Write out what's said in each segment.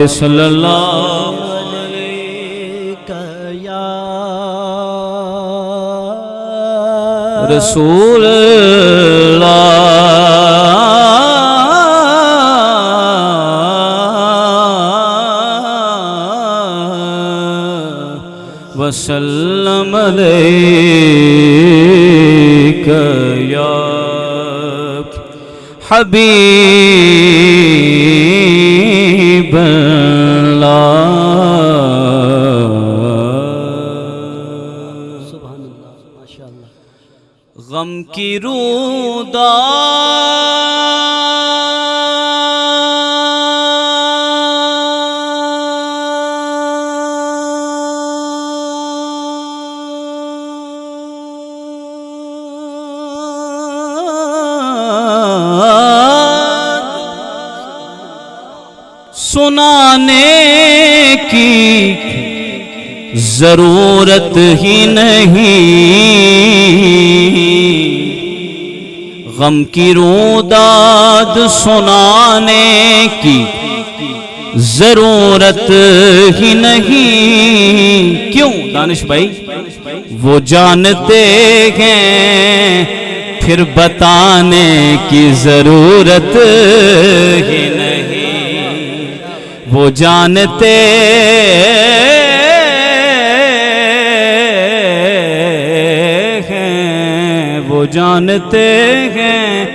صلی اللہ علیہ یا رسول اللہ وسلم علیک یا حبیب سبحان اللہ ماشاءاللہ۔ غم کی سنانے کی ضرورت ہی نہیں، غم کی روداد سنانے کی ضرورت ہی نہیں۔ کیوں دانش بھائی؟ وہ جانتے ہیں پھر بتانے کی ضرورت ہی نہیں، وہ جانتے ہیں، وہ جانتے ہیں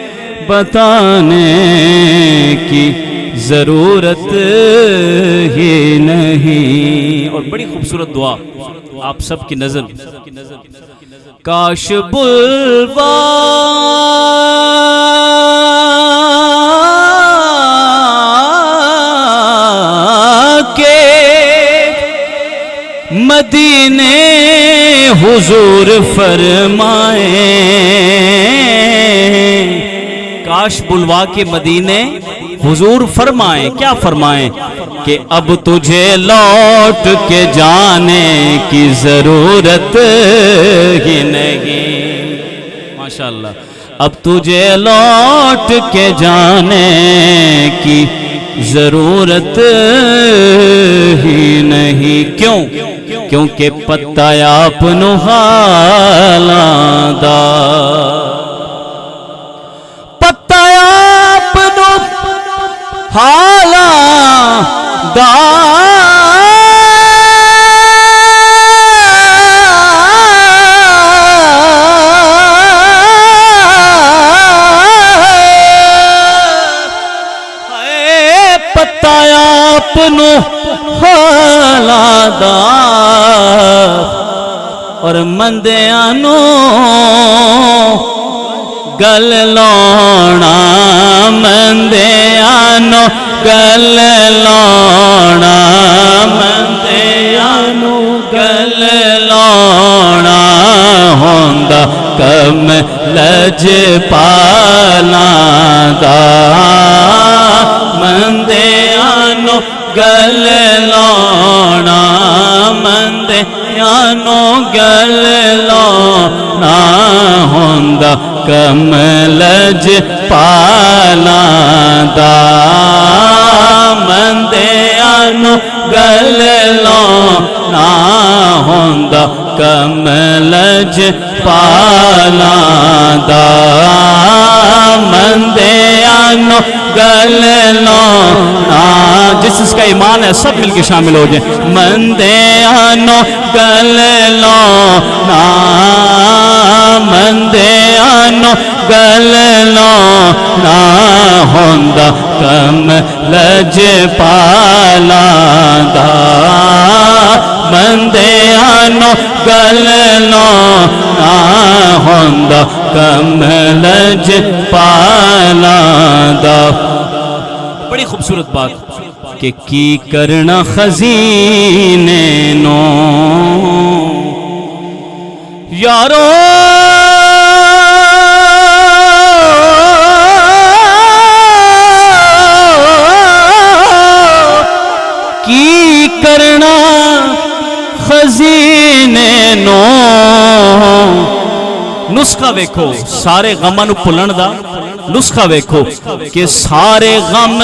بتانے کی ضرورت ہی نہیں۔ اور بڑی خوبصورت دعا آپ سب کی نظر، کاش بلوا مدینے حضور فرمائیں، کاش بلوا کے مدینے حضور فرمائیں۔ کیا فرمائیں؟ کہ اب تجھے لوٹ کے جانے کی ضرورت ہی نہیں۔ ماشاءاللہ، اب تجھے لوٹ کے جانے کی ضرورت ہی نہیں۔ کیوں؟ کیونکہ پتہ اپنو حالاں دا، پتہ اپنو حالاں دا، پتہ اپنو حالاں دا، اور مندیاں نو گل لاؤنا، مندیاں نو گل لاؤنا، مندیاں نو گل لاؤنا ہوندا کم لجپالاں دا، مندیاں نو گل لاؤنا، مندیاں نو گل لاؤنا ہوندا کم لجپالاں دا، مندیاں نو گل لاؤنا ہوندا کم لجپالاں دا، مندیاں نو گل لاؤنا۔ جس کا ایمان ہے سب مل کے شامل ہو جائیں۔ مندیاں نو گل لاؤنا، مندیاں نو گل لاؤنا ہوندا کم لجپالاں دا، مندیاں نو گل لاؤنا ہوندا کم لجپالاں دا۔ بڑی خوبصورت بات کہ کی کرنا خزینے نو یارو، کی کرنا خزینے نو نسخہ ویکھو سارے غماں نو بھلن دا نسخہ ویکھو کہ سارے غم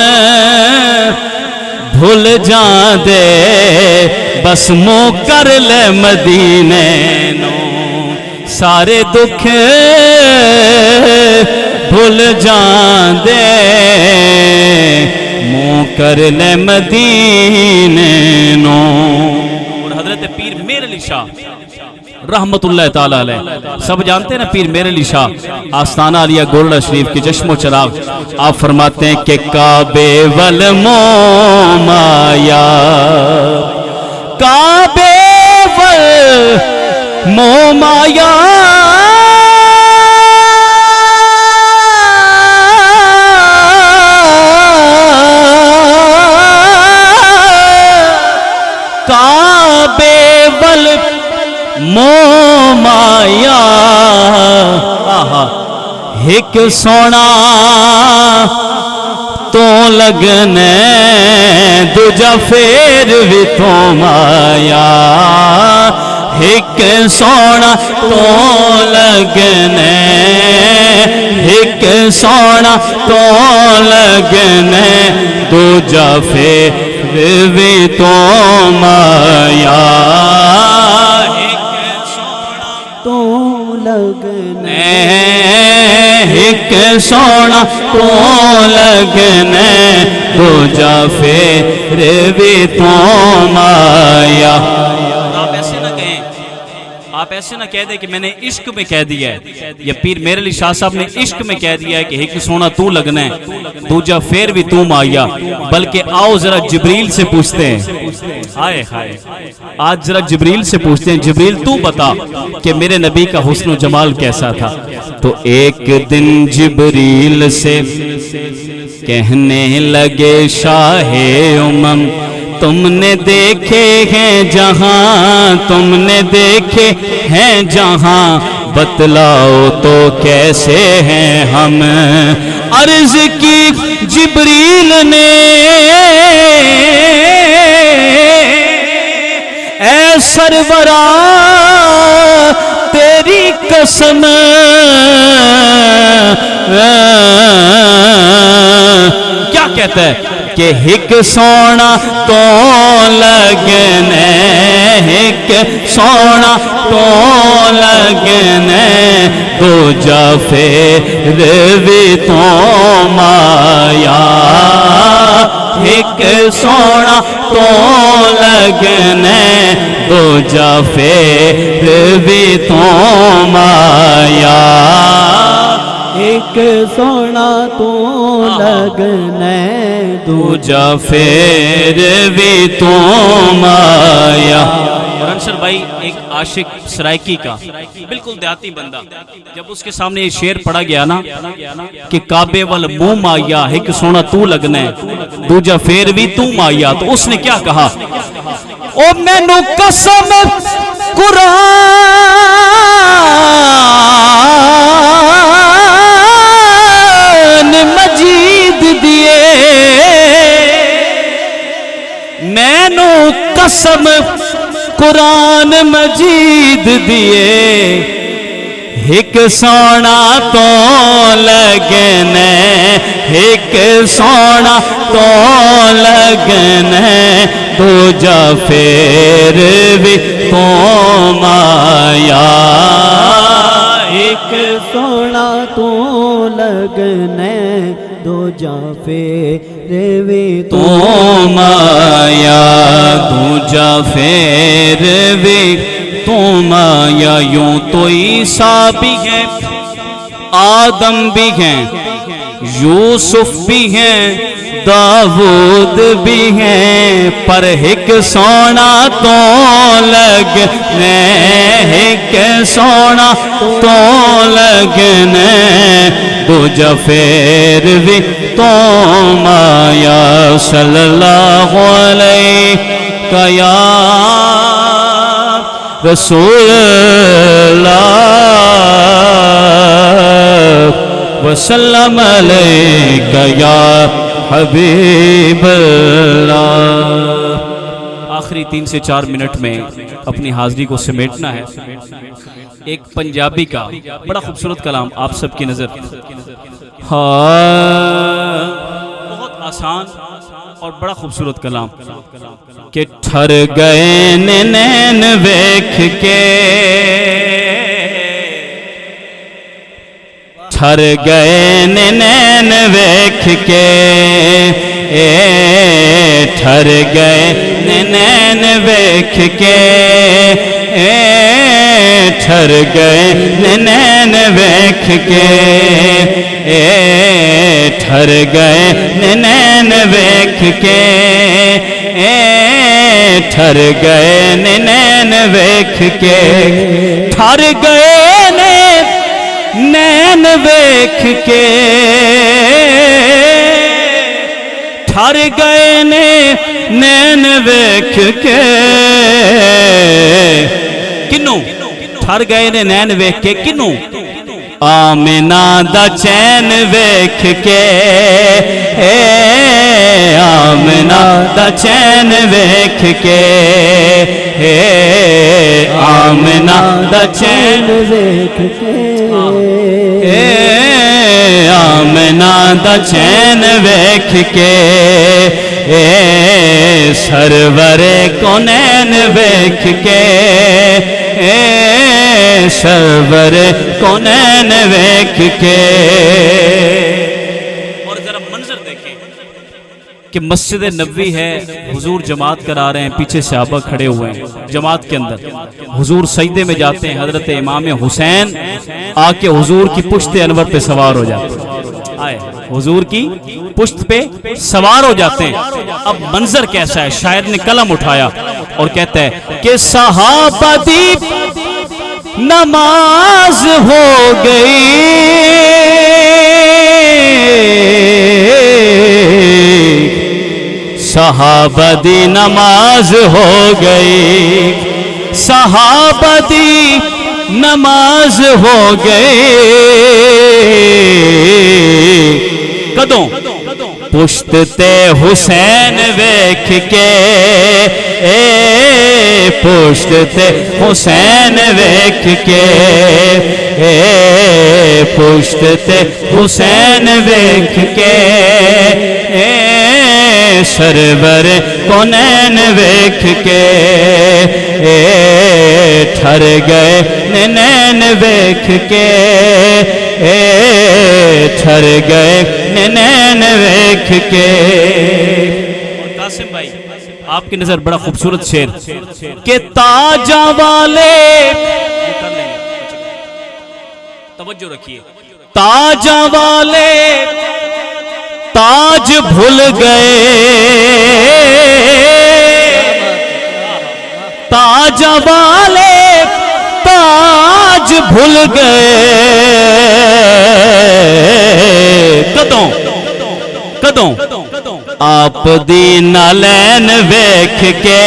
بھول جان دے بس منہ کر لے مدینے نو سارے دکھ بھول جان دے منہ کر لے مدینے نو۔ اور حضرت پیر میر علی شاہ رحمت اللہ تعالیٰ علیہ، سب جانتے ہیں نا پیر میر علی شاہ، آستانہ علیہ گولڈا شریف کے چشم و چراغ، آپ فرماتے ہیں کہ کعبے والمومایا کعبے والمومایا کعبے والمومایا ایک سونا تو لگنے دوجا پھر بھی تو مایا ایک سونا تو لگنے ایک سونا تو لگنے دوجا پھر بھی تو مایا تو لگنے ایک سونا تو لگنے دوجا پھر بھی تو مایا۔ آپ ایسے نہ کہہ دیں کہ میں نے عشق میں کہہ دیا ہے، یا پیر میر علی شاہ صاحب نے عشق میں کہہ دیا ہے کہ ایک سونا تو لگنا ہے دوجا پھر بھی تو مایا، بلکہ آؤ ذرا جبریل سے پوچھتے ہیں، آج ذرا جبریل سے پوچھتے ہیں، جبریل تو بتا کہ میرے نبی کا حسن و جمال کیسا تھا۔ تو ایک دن جبریل سے کہنے لگے شاہ امم تم نے دیکھے ہیں جہاں تم نے دیکھے ہیں جہاں بتلاؤ تو کیسے ہیں ہم۔ عرض کی جبریل نے اے سرورا تیری قسم کیا کہتا ہے کہ ایک سونا تو لگنے ایک سونا تو لگنے دوجا پھر بھی تو مایا ایک سونا تو لگنے دوجا پھر بھی تو مایا ایک سونا تو لگنے دوجا پھر بھی تو مایا۔ اور انصر بھائی ایک عاشق سرائکی کا بالکل دیہاتی بندہ، جب اس کے سامنے یہ شعر پڑھا گیا نا کہ کعبے والمومایا ایک سونا تو لگنے دوجا پھر بھی تو مایا، تو اس نے کیا کہا؟ او مینو قسم قرآن مجید دیے مینو قسم قرآن مجید دیے ایک سونا تو لگنے ایک سونا تو لگنے دوجا پھر بھی تو مایا ایک سونا تو لگنے دوجا پھر بھی تو مایا دوجا پھر بھی تو مایا۔ یوں تو عیسیٰ بھی ہیں آدم بھی ہیں یوسف بھی ہیں داؤد بھی ہیں پر ایک سونا تو لگنے ایک سونا تو لگنے دوجا پھر بھی تو مایا۔ صلی اللہ علیہ یا رسول اللہ وسلم علیک یا حبیب اللہ۔ آخری 3 سے 4 منٹ میں اپنی حاضری کو سمیٹنا ہے۔ ایک پنجابی کا بڑا خوبصورت کلام آپ سب کی نظر، بہت آسان اور بڑا خوبصورت کلام کہ ٹھر گئے نین ویکھ کے ٹھر گئے نین ویکھ کے ٹھر گئے نین ویکھ کے ٹھر گئے نین ویکھ کے ٹھر گئے نین ویکھ کے ٹھر گئے نین ویکھ کے ٹھر گئے نین ویکھ کے ٹھر گئے نین ویکھ کے کنوں ٹھر گئے نے نین ویکھ کے کنوں آمنہ دا چین ویکھ کے آمنہ دا چین ویکھ کے آمنہ دا چین ویکھ کے آمنہ دا چین ویکھ کے سرور کونین ویکھ کے سرور کونین ویکھ کے اور ذرا منظر دیکھیں کہ مسجد نبوی ہے حضور جماعت کرا رہے ہیں پیچھے صحابہ کھڑے ہوئے ہیں جماعت کے اندر حضور سجدے میں جاتے ہیں حضرت امام حسین آ کے حضور کی پشت انور پہ سوار ہو جاتے ہیں آئے حضور کی پشت پہ سوار ہو جاتے ہیں اب منظر کیسا ہے شاعر نے قلم اٹھایا اور کہتا ہے کہ صحابہ دی نماز ہو گئی صحابہ دی نماز ہو گئی صحابہ دی نماز ہو گئی کدوں پشت تے حسین ویکھ کے پشت تے حسین ویکھ کے پشت تے حسین ویکھ کے سرور کونین ویکھ کے ٹھر گئے نین ویکھ کے ٹھر گئے نین ویکھ کے قاسم بھائی آپ کی نظر بڑا خوبصورت شعر کہ تاجاں والے توجہ رکھیے تاجاں والے تاج بھول گئے تاج والے تاج بھول گئے کدوں آپ دی نالین ویکھ کے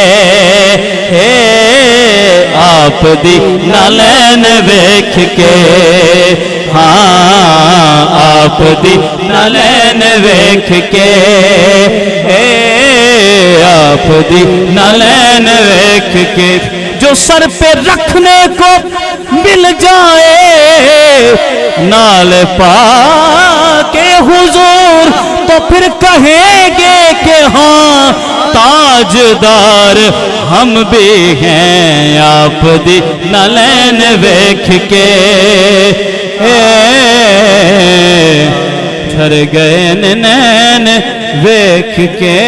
آپ دی نالین ویکھ کے ہاں آپ دی نالین ویکھ کے آپ دی نالین ویکھ کے جو سر پہ رکھنے کو مل جائے نال پا کے حضور تو پھر کہیں گے کہ ہاں تاجدار ہم بھی ہیں آپ دی نالین ویکھ کے ٹھر گئے نین ویکھ کے